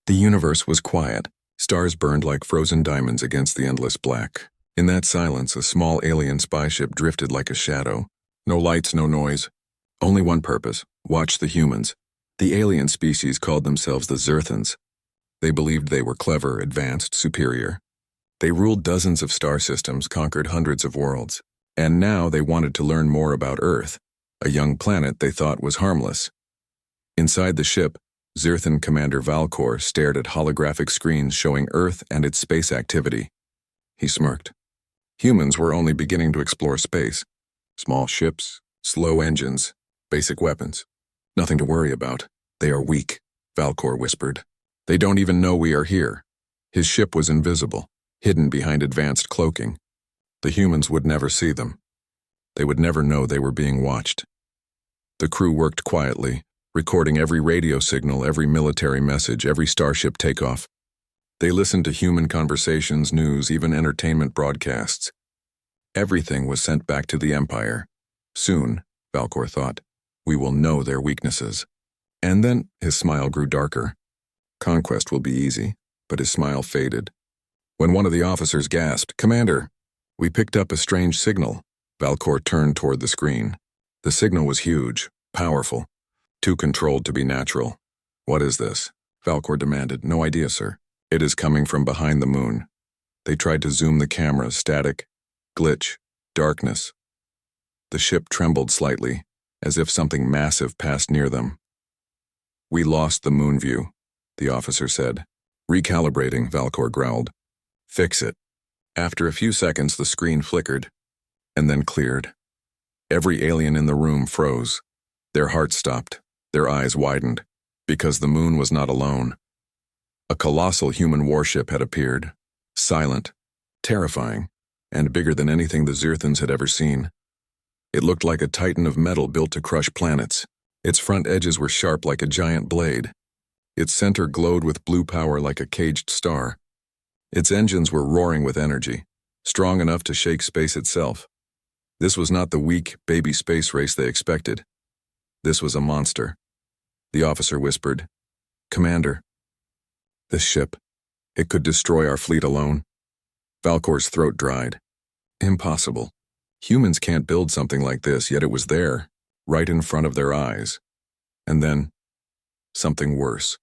The universe was quiet. Stars burned like frozen diamonds against the endless black. In that silence, a small alien spy ship drifted like a shadow. No lights, no noise. Only one purpose: watch the humans. The alien species called themselves the Zerthans. They believed they were clever, advanced, superior. They ruled dozens of star systems, conquered hundreds of worlds. And now they wanted to learn more about Earth, a young planet they thought was harmless. Inside the ship, Zerthan Commander Valcor stared at holographic screens showing Earth and its space activity. He smirked. Humans were only beginning to explore space. Small ships, slow engines, basic weapons. Nothing to worry about. They are weak, Valcor whispered. They don't even know we are here. His ship was invisible, hidden behind advanced cloaking. The humans would never see them. They would never know they were being watched. The crew worked quietly, recording every radio signal, every military message, every starship takeoff. They listened to human conversations, news, even entertainment broadcasts. Everything was sent back to the Empire. Soon, Valcor thought, we will know their weaknesses. And then his smile grew darker. Conquest will be easy, but his smile faded. When one of the officers gasped, "Commander, we picked up a strange signal." Valcor turned toward the screen. The signal was huge, powerful, too controlled to be natural. "What is this?" Valcor demanded. "No idea, sir. It is coming from behind the moon." They tried to zoom the camera, static, glitch, darkness. The ship trembled slightly, as if something massive passed near them. "We lost the moon view," the officer said. "Recalibrating," Valcor growled. "Fix it." After a few seconds, the screen flickered, and then cleared. Every alien in the room froze. Their hearts stopped, their eyes widened, because the moon was not alone. A colossal human warship had appeared, silent, terrifying, and bigger than anything the Zerthans had ever seen. It looked like a titan of metal built to crush planets. Its front edges were sharp like a giant blade. Its center glowed with blue power like a caged star. Its engines were roaring with energy, strong enough to shake space itself. This was not the weak, baby space race they expected. This was a monster. The officer whispered, "Commander, this ship, it could destroy our fleet alone." Valcor's throat dried. Impossible. Humans can't build something like this, yet it was there, right in front of their eyes. And then, something worse.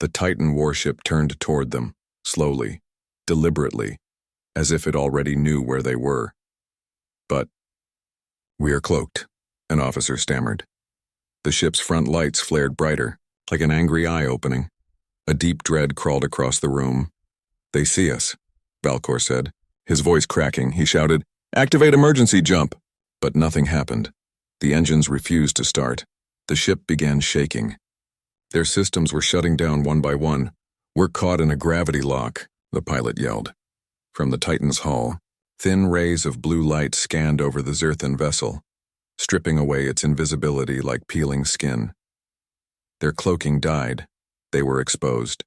The Titan warship turned toward them, slowly, deliberately, as if it already knew where they were. "But we are cloaked," an officer stammered. The ship's front lights flared brighter, like an angry eye opening. A deep dread crawled across the room. "They see us," Valcor said. His voice cracking, he shouted, "Activate emergency jump!" But nothing happened. The engines refused to start. The ship began shaking. Their systems were shutting down one by one. "We're caught in a gravity lock," the pilot yelled. From the Titan's hull, thin rays of blue light scanned over the Zerthan vessel, stripping away its invisibility like peeling skin. Their cloaking died. They were exposed.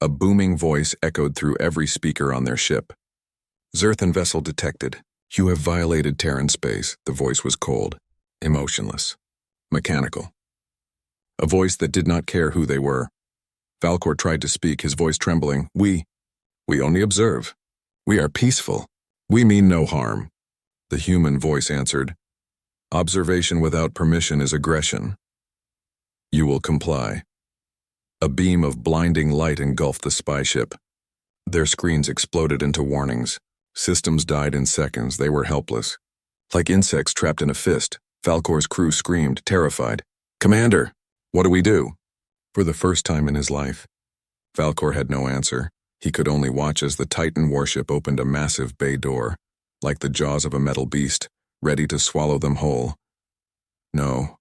A booming voice echoed through every speaker on their ship. "Zerthan vessel detected. You have violated Terran space." The voice was cold, emotionless, mechanical. A voice that did not care who they were. Valcor tried to speak, his voice trembling. We only observe. We are peaceful. We mean no harm." The human voice answered, "Observation without permission is aggression. You will comply." A beam of blinding light engulfed the spy ship. Their screens exploded into warnings. Systems died in seconds. They were helpless. Like insects trapped in a fist, Valcor's crew screamed, terrified. "Commander, what do we do?" For the first time in his life, Valcor had no answer. He could only watch as the Titan warship opened a massive bay door, like the jaws of a metal beast, ready to swallow them whole. "No,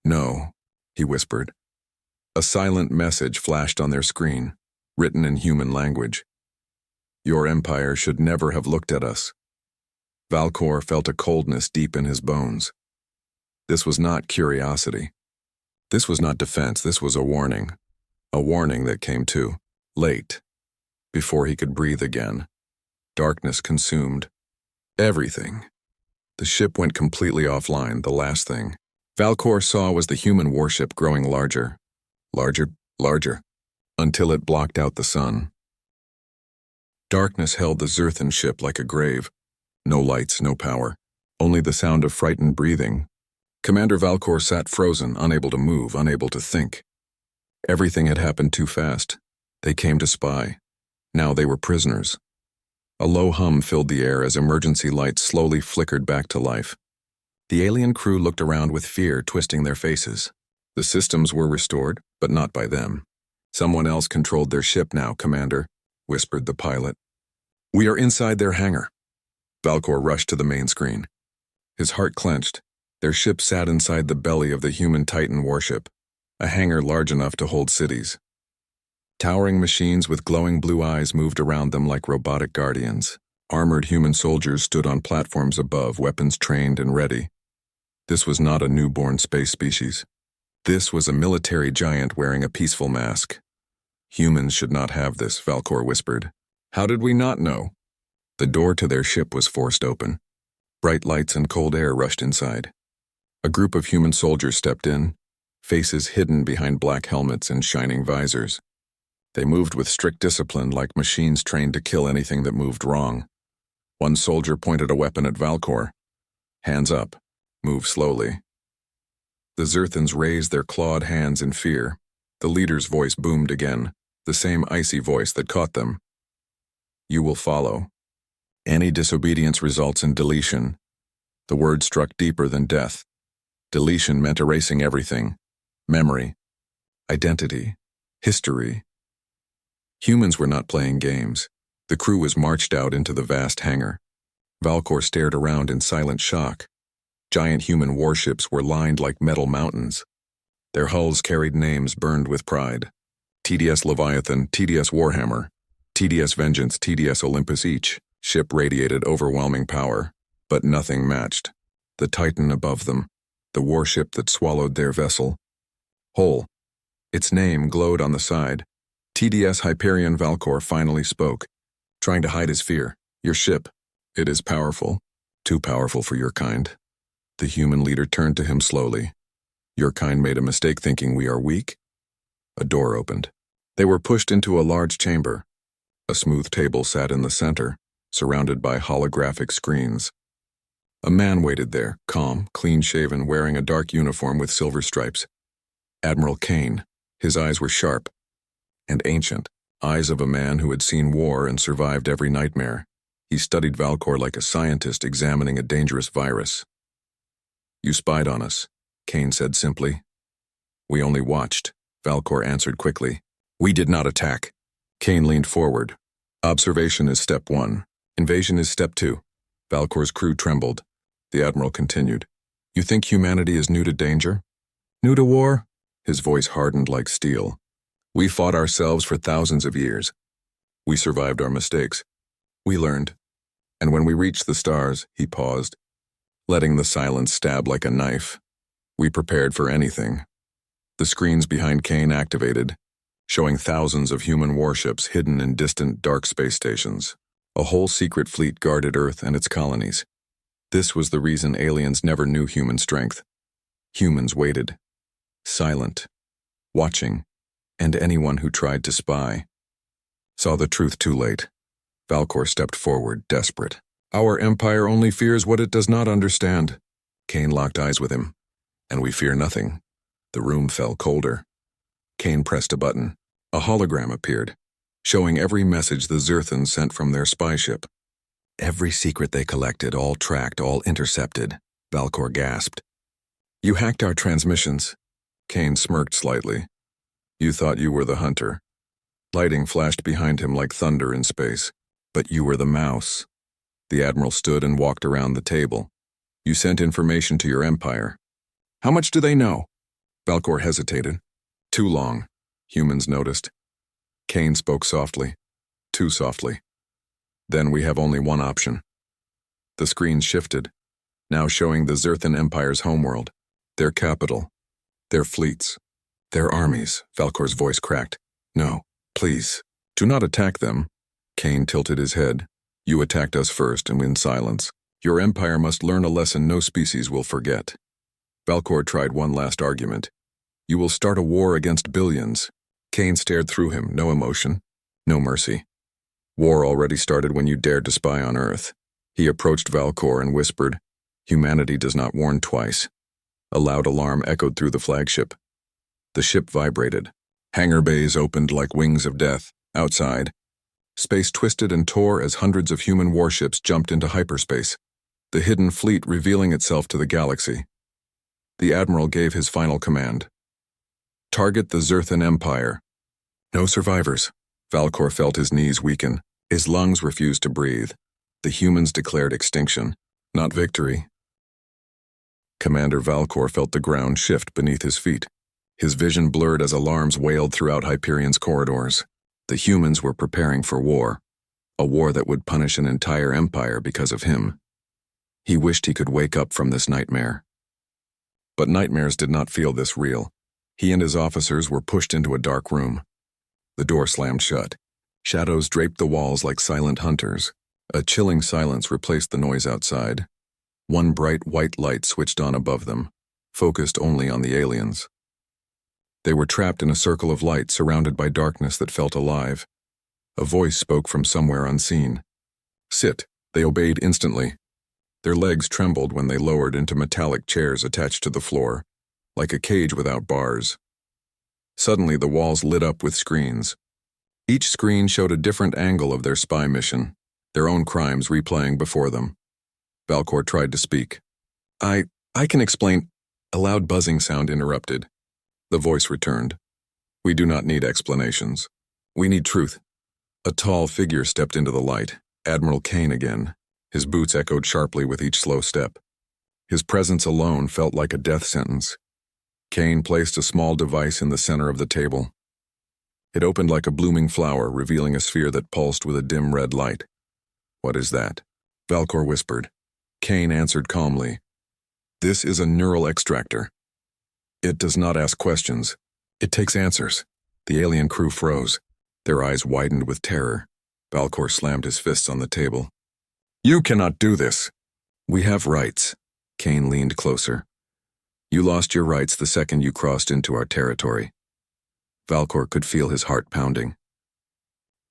no," he whispered. A silent message flashed on their screen, written in human language. "Your empire should never have looked at us." Valcor felt a coldness deep in his bones. This was not curiosity. This was not defense. This was a warning that came too late, before he could breathe again. Darkness consumed everything. The ship went completely offline, the last thing Valcor saw was the human warship growing larger. Larger. until it blocked out the sun. Darkness held the Zerthan ship like a grave. No lights, no power, only the sound of frightened breathing. Commander Valcor sat frozen, unable to move, unable to think. Everything had happened too fast. They came to spy. Now they were prisoners. A low hum filled the air as emergency lights slowly flickered back to life. The alien crew looked around with fear twisting their faces. The systems were restored, but not by them. Someone else controlled their ship now, Commander, whispered the pilot. We are inside their hangar. Valcor rushed to the main screen. His heart clenched. Their ship sat inside the belly of the human Titan warship, a hangar large enough to hold cities. Towering machines with glowing blue eyes moved around them like robotic guardians. Armored human soldiers stood on platforms above, weapons trained and ready. This was not a newborn space species. This was a military giant wearing a peaceful mask. Humans should not have this, Valcor whispered. How did we not know? The door to their ship was forced open. Bright lights and cold air rushed inside. A group of human soldiers stepped in, faces hidden behind black helmets and shining visors. They moved with strict discipline like machines trained to kill anything that moved wrong. One soldier pointed a weapon at Valcor. Hands up. Move slowly. The Zerthans raised their clawed hands in fear. The leader's voice boomed again, the same icy voice that caught them. You will follow. Any disobedience results in deletion. The word struck deeper than death. Deletion meant erasing everything. Memory, identity, history. Humans were not playing games. The crew was marched out into the vast hangar. Valcor stared around in silent shock. Giant human warships were lined like metal mountains. Their hulls carried names burned with pride. TDS Leviathan, TDS Warhammer, TDS Vengeance, TDS Olympus. Each ship radiated overwhelming power, but nothing matched the Titan above them, the warship that swallowed their vessel. Whole. Its name glowed on the side. TDS Hyperion. Valcor finally spoke, trying to hide his fear. Your ship. It is powerful. Too powerful for your kind. The human leader turned to him slowly. Your kind made a mistake thinking we are weak. A door opened. They were pushed into a large chamber. A smooth table sat in the center, surrounded by holographic screens. A man waited there, calm, clean-shaven, wearing a dark uniform with silver stripes. Admiral Kane. His eyes were sharp and ancient, eyes of a man who had seen war and survived every nightmare. He studied Valcor like a scientist examining a dangerous virus. You spied on us, Kane said simply. We only watched, Valcor answered quickly. We did not attack. Kane leaned forward. Observation is step 1. Invasion is step 2. Valcor's crew trembled. The Admiral continued. You think humanity is new to danger? New to war? His voice hardened like steel. We fought ourselves for thousands of years. We survived our mistakes. We learned. And when we reached the stars, he paused, letting the silence stab like a knife. We prepared for anything. The screens behind Kane activated, showing thousands of human warships hidden in distant dark space stations. A whole secret fleet guarded Earth and its colonies. This was the reason aliens never knew human strength. Humans waited, silent, watching, and anyone who tried to spy saw the truth too late. Valcor stepped forward, desperate. Our empire only fears what it does not understand. Kane locked eyes with him. And we fear nothing. The room fell colder. Kane pressed a button. A hologram appeared, showing every message the Zerthans sent from their spy ship. Every secret they collected, all tracked, all intercepted. Valcor gasped. You hacked our transmissions. Kane smirked slightly. You thought you were the hunter. Lighting flashed behind him like thunder in space. But you were the mouse. The Admiral stood and walked around the table. You sent information to your empire. How much do they know? Valcor hesitated. Too long, humans noticed. Kane spoke softly. Too softly. Then we have only one option. The screen shifted, now showing the Zerthan Empire's homeworld, their capital, their fleets, their armies. Valcor's voice cracked. No, please, do not attack them. Kane tilted his head. You attacked us first and in silence. Your empire must learn a lesson no species will forget. Valcor tried one last argument. You will start a war against billions. Kane stared through him, no emotion, no mercy. War already started when you dared to spy on Earth. He approached Valcor and whispered, "Humanity does not warn twice." A loud alarm echoed through the flagship. The ship vibrated. Hangar bays opened like wings of death. Outside, space twisted and tore as hundreds of human warships jumped into hyperspace, the hidden fleet revealing itself to the galaxy. The Admiral gave his final command. "Target the Zerthan Empire." No survivors. Valcor felt his knees weaken. His lungs refused to breathe. The humans declared extinction, not victory. Commander Valcor felt the ground shift beneath his feet. His vision blurred as alarms wailed throughout Hyperion's corridors. The humans were preparing for war, a war that would punish an entire empire because of him. He wished he could wake up from this nightmare. But nightmares did not feel this real. He and his officers were pushed into a dark room. The door slammed shut. Shadows draped the walls like silent hunters. A chilling silence replaced the noise outside. One bright white light switched on above them, focused only on the aliens. They were trapped in a circle of light surrounded by darkness that felt alive. A voice spoke from somewhere unseen. "Sit." They obeyed instantly. Their legs trembled when they lowered into metallic chairs attached to the floor, like a cage without bars. Suddenly the walls lit up with screens. Each screen showed a different angle of their spy mission, their own crimes replaying before them. Valcor tried to speak. I can explain." A loud buzzing sound interrupted. The voice returned. "We do not need explanations. We need truth." A tall figure stepped into the light, Admiral Kane again. His boots echoed sharply with each slow step. His presence alone felt like a death sentence. Kane placed a small device in the center of the table. It opened like a blooming flower, revealing a sphere that pulsed with a dim red light. "What is that?" Valcor whispered. Kane answered calmly. "This is a neural extractor. It does not ask questions. It takes answers." The alien crew froze. Their eyes widened with terror. Valcor slammed his fists on the table. "You cannot do this." "We have rights." Kane leaned closer. "You lost your rights the second you crossed into our territory." Valcor could feel his heart pounding.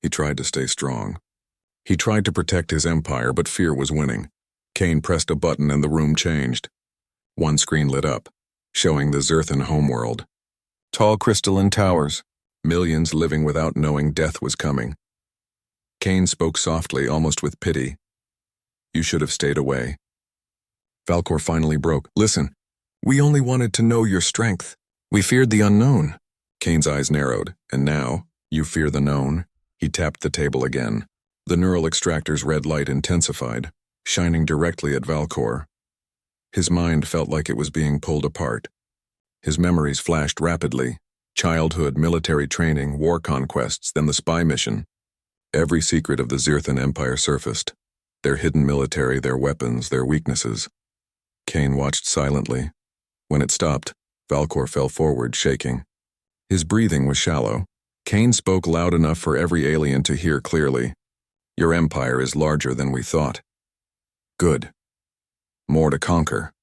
He tried to stay strong. He tried to protect his empire, but fear was winning. Kane pressed a button and the room changed. One screen lit up, showing the Zerthan homeworld. Tall crystalline towers, millions living without knowing death was coming. Kane spoke softly, almost with pity. "You should have stayed away." Valcor finally broke. "Listen, we only wanted to know your strength. We feared the unknown." Kane's eyes narrowed. "And now, you fear the known?" He tapped the table again. The neural extractor's red light intensified, shining directly at Valcor. His mind felt like it was being pulled apart. His memories flashed rapidly. Childhood, military training, war conquests, then the spy mission. Every secret of the Zerthan Empire surfaced. Their hidden military, their weapons, their weaknesses. Kane watched silently. When it stopped, Valcor fell forward, shaking. His breathing was shallow. Kane spoke loud enough for every alien to hear clearly. "Your empire is larger than we thought. Good. More to conquer."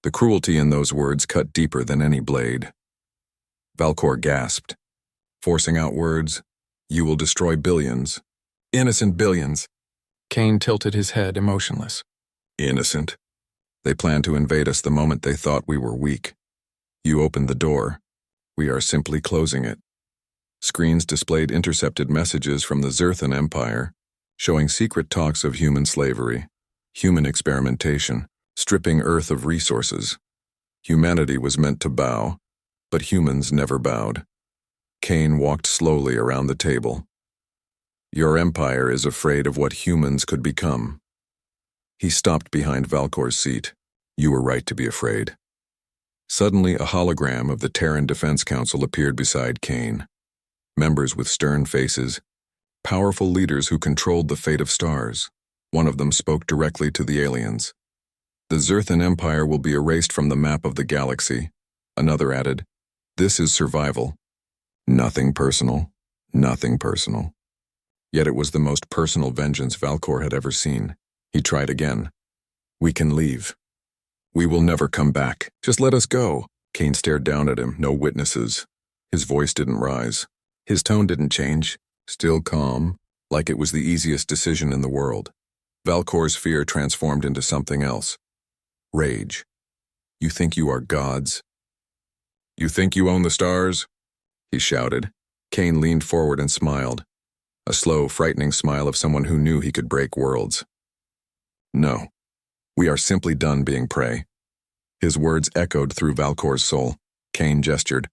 The cruelty in those words cut deeper than any blade. Valcor gasped, forcing out words. "You will destroy billions. Innocent billions." Kane tilted his head, emotionless. "Innocent? They planned to invade us the moment they thought we were weak. You opened the door. We are simply closing it." Screens displayed intercepted messages from the Zerthan Empire, showing secret talks of human slavery, human experimentation, stripping Earth of resources. Humanity was meant to bow, but humans never bowed. Kane walked slowly around the table. "Your empire is afraid of what humans could become." He stopped behind Valcor's seat. "You were right to be afraid." Suddenly, a hologram of the Terran Defense Council appeared beside Kane. Members with stern faces, powerful leaders who controlled the fate of stars. One of them spoke directly to the aliens. "The Zerthan Empire will be erased from the map of the galaxy." Another added, "This is survival. Nothing personal, nothing personal." Yet it was the most personal vengeance Valcor had ever seen. He tried again. "We can leave. We will never come back. Just let us go." Kane stared down at him, no witnesses. His voice didn't rise. His tone didn't change, still calm, like it was the easiest decision in the world. Valkor's fear transformed into something else. Rage. You think you are gods? You think you own the stars? He shouted. Kane leaned forward and smiled. A slow, frightening smile of someone who knew he could break worlds. No. We are simply done being prey. His words echoed through Valkor's soul. Kane gestured,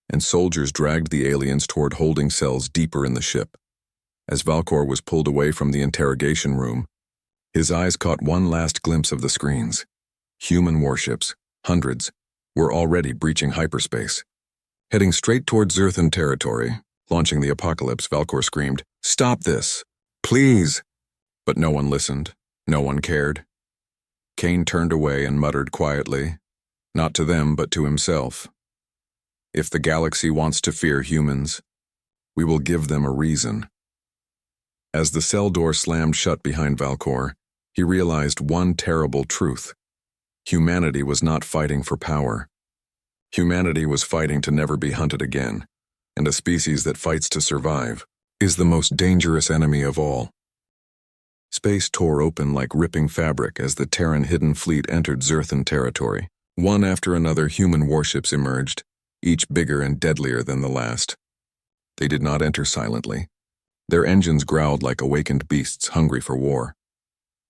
and soldiers dragged the aliens toward holding cells deeper in the ship. As Valkor was pulled away from the interrogation room, his eyes caught one last glimpse of the screens. Human warships, hundreds, were already breaching hyperspace. Heading straight toward Zerthan territory, launching the apocalypse, Valkor screamed, "Stop this! Please!" But no one listened. No one cared. Kane turned away and muttered quietly, not to them but to himself. If the galaxy wants to fear humans, we will give them a reason. As the cell door slammed shut behind Valkor, he realized one terrible truth. Humanity was not fighting for power. Humanity was fighting to never be hunted again, and a species that fights to survive is the most dangerous enemy of all. Space tore open like ripping fabric as the Terran hidden fleet entered Zerthan territory. One after another human warships emerged, each bigger and deadlier than the last. They did not enter silently. Their engines growled like awakened beasts hungry for war.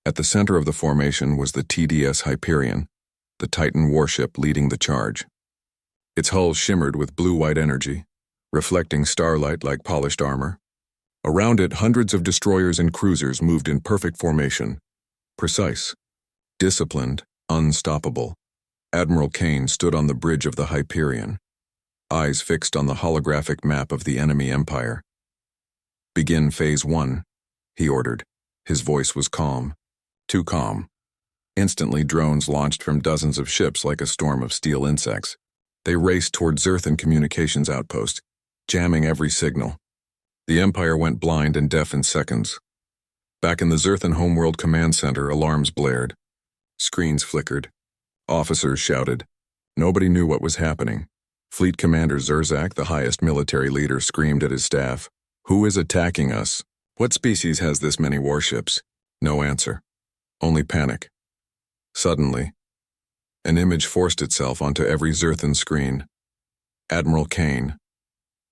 At the center of the formation was the TDS Hyperion, the Titan warship leading the charge. Its hull shimmered with blue-white energy, reflecting starlight like polished armor. Around it, hundreds of destroyers and cruisers moved in perfect formation. Precise, disciplined, unstoppable. Admiral Kane stood on the bridge of the Hyperion, eyes fixed on the holographic map of the enemy empire. "Begin Phase 1, he ordered. His voice was calm. Too calm. Instantly, drones launched from dozens of ships like a storm of steel insects. They raced toward Zerthan communications outpost, jamming every signal. The Empire went blind and deaf in seconds. Back in the Zerthan Homeworld Command Center, alarms blared. Screens flickered. Officers shouted. Nobody knew what was happening. Fleet Commander Zerzak, the highest military leader, screamed at his staff. "Who is attacking us? What species has this many warships?" No answer. Only panic. Suddenly, an image forced itself onto every Zerthan screen. Admiral Kane,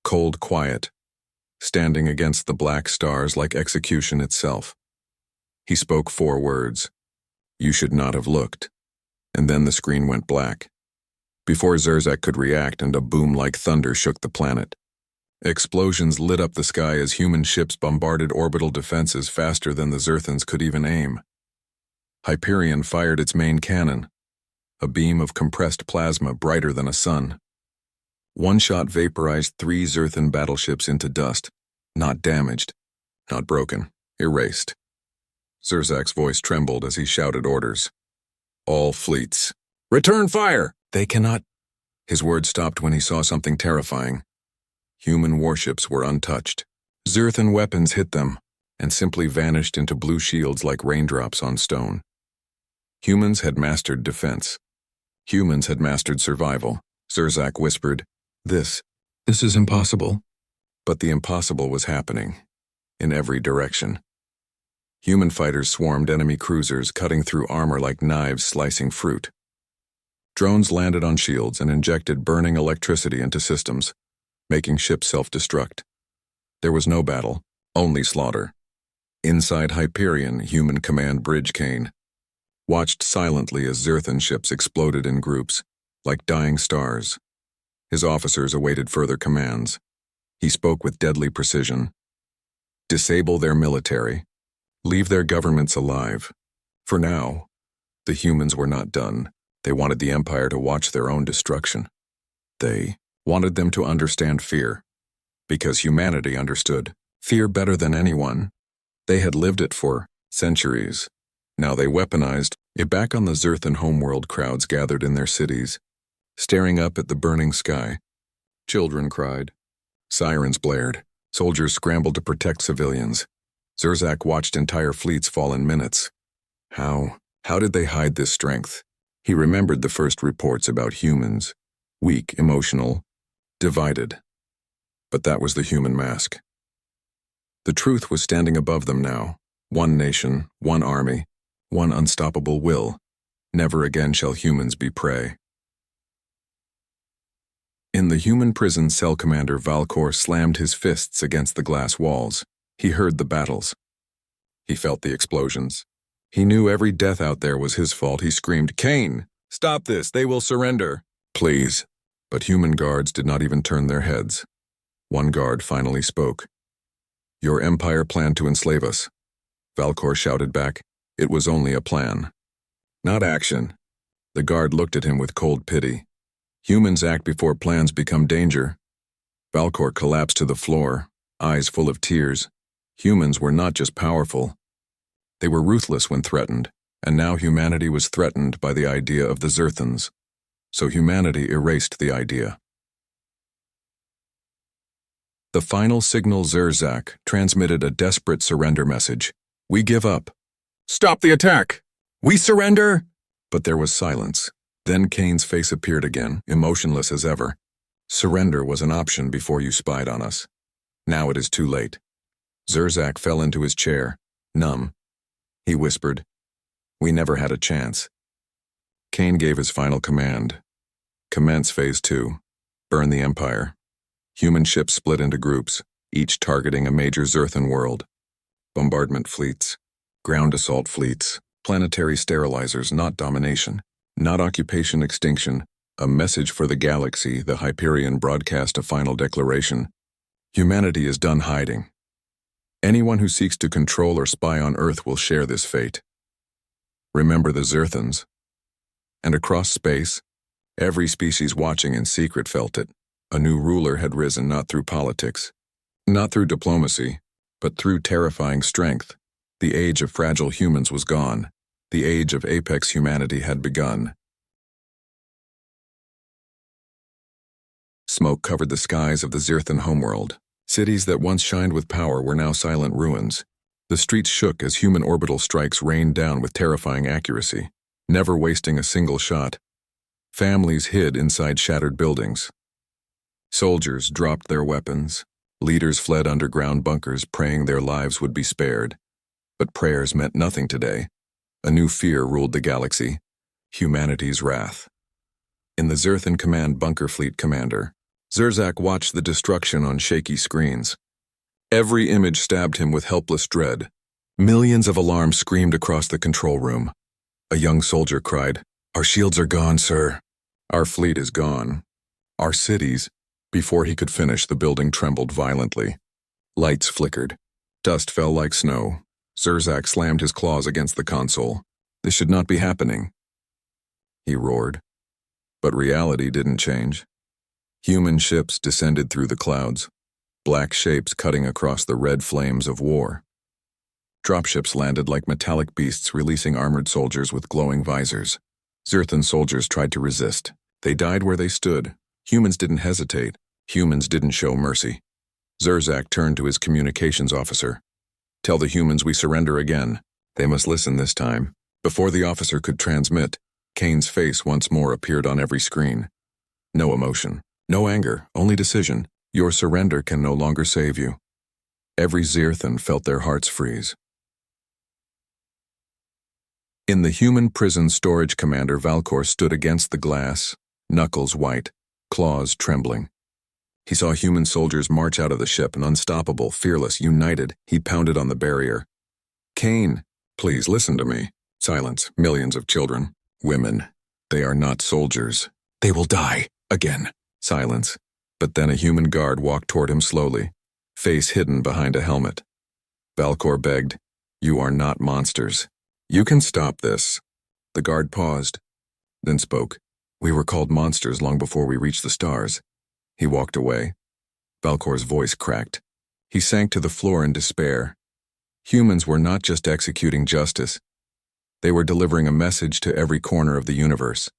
cold quiet, standing against the black stars like execution itself. He spoke 4 words. "You should not have looked." And then the screen went black. Before Zerzak could react, and a boom like thunder shook the planet. Explosions lit up the sky as human ships bombarded orbital defenses faster than the Zerthans could even aim. Hyperion fired its main cannon, a beam of compressed plasma brighter than a sun. One shot vaporized 3 Zerthan battleships into dust, not damaged, not broken, erased. Zerzak's voice trembled as he shouted orders. "All fleets, return fire! They cannot—" His words stopped when he saw something terrifying. Human warships were untouched. Zerthan weapons hit them and simply vanished into blue shields like raindrops on stone. Humans had mastered defense. Humans had mastered survival. Zerzak whispered, This is impossible." But the impossible was happening, in every direction. Human fighters swarmed enemy cruisers, cutting through armor like knives slicing fruit. Drones landed on shields and injected burning electricity into systems, making ships self-destruct. There was no battle, only slaughter. Inside Hyperion, Human Command Bridge Kane watched silently as Zerthan ships exploded in groups, like dying stars. His officers awaited further commands. He spoke with deadly precision. "Disable their military. Leave their governments alive. For now, the humans were not done. They wanted the Empire to watch their own destruction. They wanted them to understand fear, because humanity understood fear better than anyone. They had lived it for centuries. Now they weaponized it. Back on the Zerthan homeworld, crowds gathered in their cities, staring up at the burning sky. Children cried. Sirens blared. Soldiers scrambled to protect civilians. Zerzak watched entire fleets fall in minutes. How did they hide this strength? He remembered the first reports about humans. Weak, emotional, divided. But that was the human mask. The truth was standing above them now. One nation, one army, one unstoppable will. Never again shall humans be prey. In the human prison, cell commander Valcor slammed his fists against the glass walls. He heard the battles. He felt the explosions. He knew every death out there was his fault. He screamed, "Kane, stop this, they will surrender." "Please." But human guards did not even turn their heads. One guard finally spoke. "Your empire planned to enslave us." Valcor shouted back, "It was only a plan, not action." The guard looked at him with cold pity. Humans act before plans become danger. Valcor collapsed to the floor, eyes full of tears. Humans were not just powerful. They were ruthless when threatened, and now humanity was threatened by the idea of the Zerthans. So humanity erased the idea. The final signal Zerzak transmitted a desperate surrender message. "We give up." "Stop the attack! We surrender!" But there was silence. Then Kane's face appeared again, emotionless as ever. "Surrender was an option before you spied on us. Now it is too late." Zerzak fell into his chair, numb. He whispered, "We never had a chance." Kane gave his final command. "Commence Phase 2. Burn the Empire." Human ships split into groups, each targeting a major Zerthan world. Bombardment fleets, ground assault fleets, planetary sterilizers, not domination, not occupation, extinction. A message for the galaxy, the Hyperion broadcast a final declaration. Humanity is done hiding. Anyone who seeks to control or spy on Earth will share this fate. Remember the Zerthans. And across space, every species watching in secret felt it. A new ruler had risen, not through politics, not through diplomacy, but through terrifying strength. The age of fragile humans was gone. The age of apex humanity had begun. Smoke covered the skies of the Zerthan homeworld. Cities that once shined with power were now silent ruins. The streets shook as human orbital strikes rained down with terrifying accuracy, never wasting a single shot. Families hid inside shattered buildings. Soldiers dropped their weapons. Leaders fled underground bunkers, praying their lives would be spared. But prayers meant nothing today. A new fear ruled the galaxy: humanity's wrath. In the Zerthan Command Bunker Fleet Commander, Zerzak watched the destruction on shaky screens. Every image stabbed him with helpless dread. Millions of alarms screamed across the control room. A young soldier cried, "Our shields are gone, sir." "Our fleet is gone. Our cities." Before he could finish, the building trembled violently. Lights flickered. Dust fell like snow. Zerzak slammed his claws against the console. This should not be happening. He roared. But reality didn't change. Human ships descended through the clouds, black shapes cutting across the red flames of war. Dropships landed like metallic beasts, releasing armored soldiers with glowing visors. Zerthan soldiers tried to resist. They died where they stood. Humans didn't hesitate. Humans didn't show mercy. Zerzak turned to his communications officer. "Tell the humans we surrender again. They must listen this time." Before the officer could transmit, Kane's face once more appeared on every screen. No emotion, no anger, only decision. Your surrender can no longer save you. Every Zerthan felt their hearts freeze. In the human prison, storage commander Valcor stood against the glass, knuckles white, claws trembling. He saw human soldiers march out of the ship, an unstoppable, fearless, united. He pounded on the barrier. "Kane, please listen to me." Silence. Millions of children, women. They are not soldiers. They will die. Again. Silence. But then a human guard walked toward him slowly, face hidden behind a helmet. Valcor begged, "You are not monsters. You can stop this." The guard paused, then spoke. "We were called monsters long before we reached the stars." He walked away. Valcor's voice cracked. He sank to the floor in despair. Humans were not just executing justice. They were delivering a message to every corner of the universe,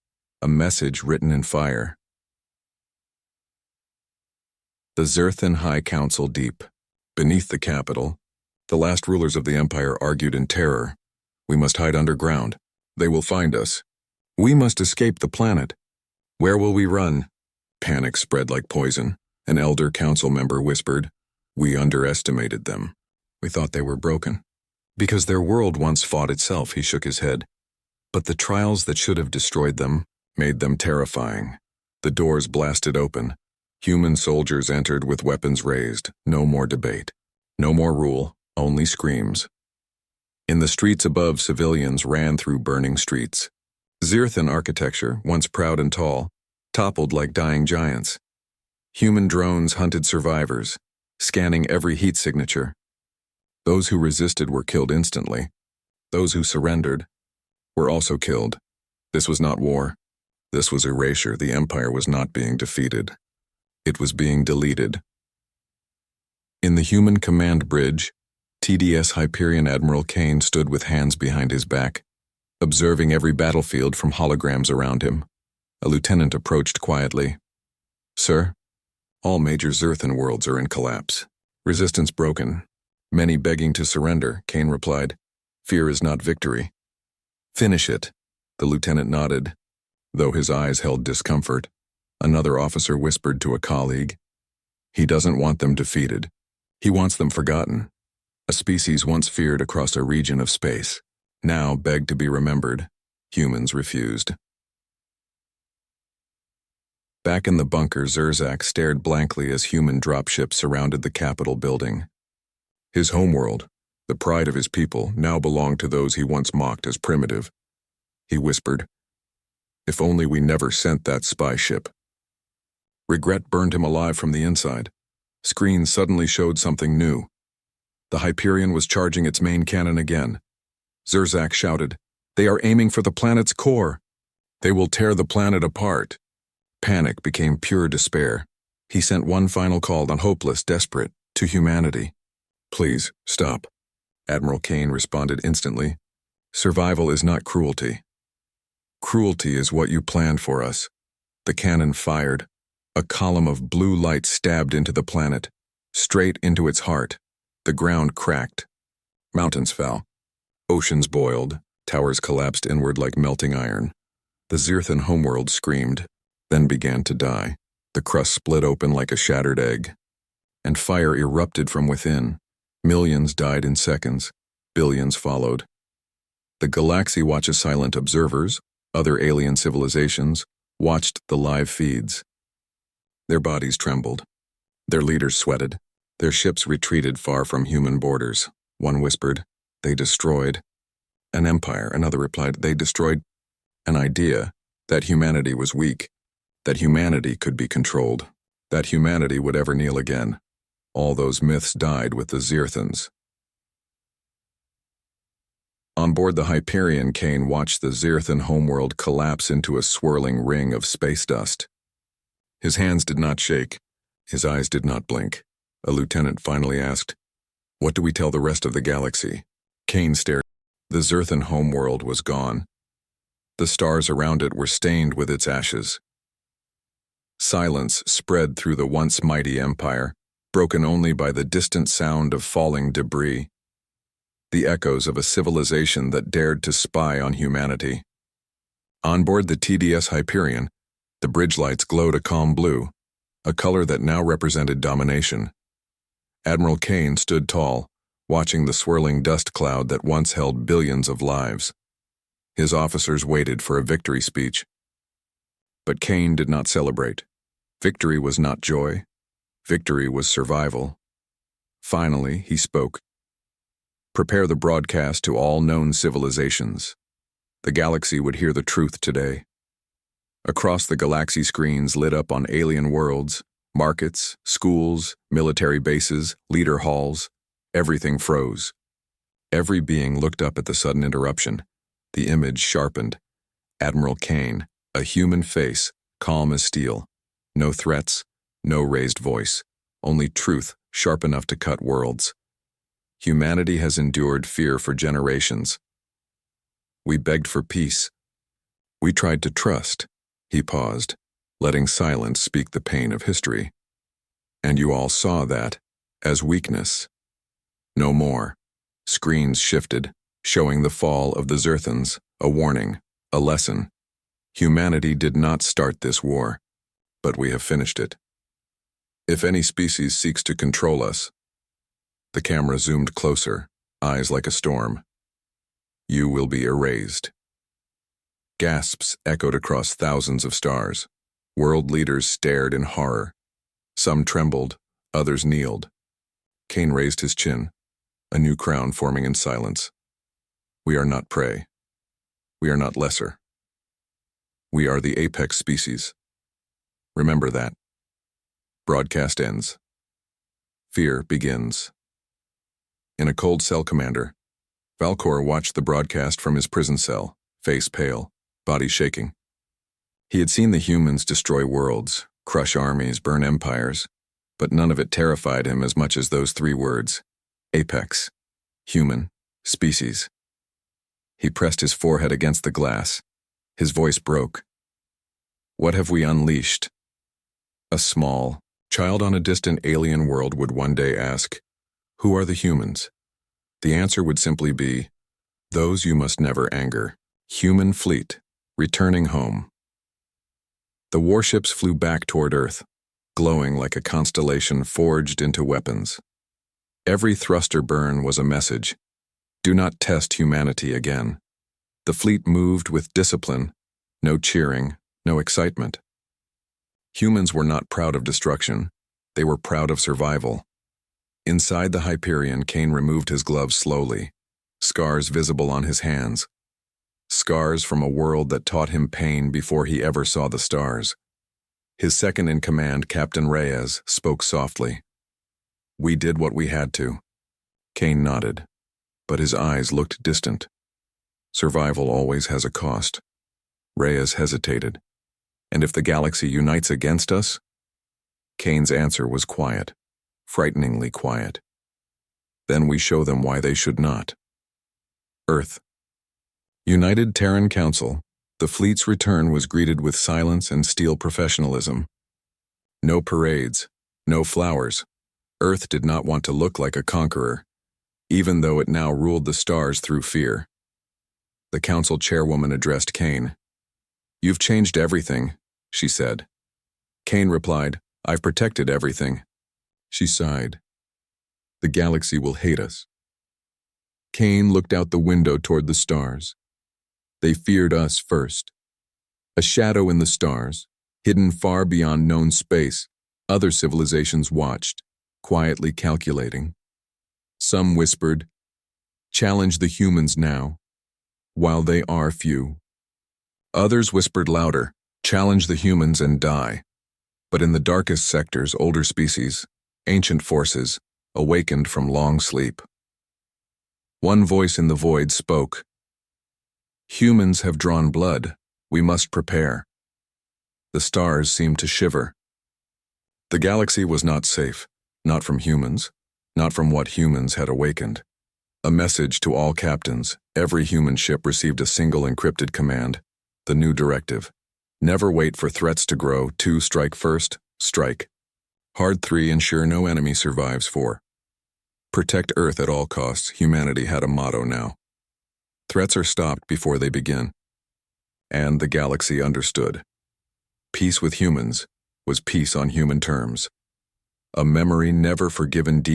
a message written in fire. The Zerthan High Council deep. Beneath the capital, the last rulers of the Empire argued in terror. "We must hide underground. They will find us. We must escape the planet. Where will we run?" Panic spread like poison. An elder council member whispered, "We underestimated them. We thought they were broken." Because their world once fought itself, he shook his head. But the trials that should have destroyed them made them terrifying. The doors blasted open. Human soldiers entered with weapons raised. No more debate. No more rule, only screams. In the streets above, civilians ran through burning streets. Zirthan architecture, once proud and tall, toppled like dying giants. Human drones hunted survivors, scanning every heat signature. Those who resisted were killed instantly. Those who surrendered were also killed. This was not war. This was erasure. The Empire was not being defeated. It was being deleted. In the human command bridge, TDS Hyperion Admiral Kane stood with hands behind his back, observing every battlefield from holograms around him. A lieutenant approached quietly. "Sir, all major Zirthan worlds are in collapse. Resistance broken. Many begging to surrender," Kane replied. "Fear is not victory." "Finish it," the lieutenant nodded, though his eyes held discomfort. Another officer whispered to a colleague, "He doesn't want them defeated. He wants them forgotten." A species once feared across a region of space, now begged to be remembered. Humans refused. Back in the bunker, Zurzak stared blankly as human dropships surrounded the Capitol building. His homeworld, the pride of his people, now belonged to those he once mocked as primitive. He whispered, "If only we never sent that spy ship." Regret burned him alive from the inside. Screens suddenly showed something new. The Hyperion was charging its main cannon again. Zurzak shouted, "They are aiming for the planet's core. They will tear the planet apart." Panic became pure despair. He sent one final call, not hopeless, desperate, to humanity. "Please, stop." Admiral Kane responded instantly. "Survival is not cruelty. Cruelty is what you planned for us." The cannon fired. A column of blue light stabbed into the planet, straight into its heart. The ground cracked. Mountains fell. Oceans boiled. Towers collapsed inward like melting iron. The Zirthan homeworld screamed, then began to die. The crust split open like a shattered egg, and fire erupted from within. Millions died in seconds. Billions followed. The galaxy watches silent observers, other alien civilizations, watched the live feeds. Their bodies trembled. Their leaders sweated. Their ships retreated far from human borders. One whispered, "They destroyed an empire." Another replied, "They destroyed an idea that humanity was weak, that humanity could be controlled, that humanity would ever kneel again." All those myths died with the Zirthans. On board the Hyperion, Kane watched the Zirthan homeworld collapse into a swirling ring of space dust. His hands did not shake. His eyes did not blink. A lieutenant finally asked, "What do we tell the rest of the galaxy?" Kane stared. The Zirthan homeworld was gone. The stars around it were stained with its ashes. Silence spread through the once mighty empire, broken only by the distant sound of falling debris, the echoes of a civilization that dared to spy on humanity. On board the TDS Hyperion, the bridge lights glowed a calm blue, a color that now represented domination. Admiral Kane stood tall, watching the swirling dust cloud that once held billions of lives. His officers waited for a victory speech. But Kane did not celebrate. Victory was not joy. Victory was survival. Finally, he spoke. "Prepare the broadcast to all known civilizations. The galaxy would hear the truth today." Across the galaxy, screens lit up on alien worlds, markets, schools, military bases, leader halls. Everything froze. Every being looked up at the sudden interruption. The image sharpened. Admiral Kane, a human face, calm as steel. No threats, no raised voice, only truth sharp enough to cut worlds. Humanity has endured fear for generations. We begged for peace. We tried to trust. He paused, letting silence speak the pain of history. And you all saw that as weakness. No more. Screens shifted, showing the fall of the Zirthans, a warning, a lesson. Humanity did not start this war, but we have finished it. If any species seeks to control us, the camera zoomed closer, eyes like a storm. You will be erased. Gasps echoed across thousands of stars. World leaders stared in horror. Some trembled, others kneeled. Kane raised his chin, a new crown forming in silence. We are not prey. We are not lesser. We are the apex species. Remember that. Broadcast ends. Fear begins. In a cold cell, Commander, Valcor watched the broadcast from his prison cell, face pale, body shaking. He had seen the humans destroy worlds, crush armies, burn empires, but none of it terrified him as much as those three words: apex, human, species. He pressed his forehead against the glass. His voice broke. What have we unleashed? A small child on a distant alien world would one day ask, who are the humans? The answer would simply be, those you must never anger. Human fleet, returning home. The warships flew back toward Earth, glowing like a constellation forged into weapons. Every thruster burn was a message. Do not test humanity again. The fleet moved with discipline, no cheering, no excitement. Humans were not proud of destruction. They were proud of survival. Inside the Hyperion, Kane removed his gloves slowly, scars visible on his hands. Scars from a world that taught him pain before he ever saw the stars. His second-in-command, Captain Reyes, spoke softly. We did what we had to. Kane nodded, but his eyes looked distant. Survival always has a cost. Reyes hesitated. And if the galaxy unites against us? Kane's answer was quiet, frighteningly quiet. Then we show them why they should not. Earth. United Terran Council, the fleet's return was greeted with silence and steel professionalism. No parades, no flowers. Earth did not want to look like a conqueror, even though it now ruled the stars through fear. The council chairwoman addressed Kane. You've changed everything, she said. Kane replied, I've protected everything. She sighed. The galaxy will hate us. Kane looked out the window toward the stars. They feared us first. A shadow in the stars, hidden far beyond known space, other civilizations watched, quietly calculating. Some whispered, challenge the humans now, while they are few. Others whispered louder, challenge the humans and die. But in the darkest sectors, older species, ancient forces, awakened from long sleep. One voice in the void spoke. Humans have drawn blood. We must prepare. The stars seemed to shiver. The galaxy was not safe, not from humans, not from what humans had awakened. A message to all captains. Every human ship received a single encrypted command. The new directive. Never wait for threats to grow. 2. Strike first. Strike. Hard 3. Ensure no enemy survives. 4. Protect Earth at all costs. Humanity had a motto now. Threats are stopped before they begin. And the galaxy understood. Peace with humans was peace on human terms. A memory never forgiven deep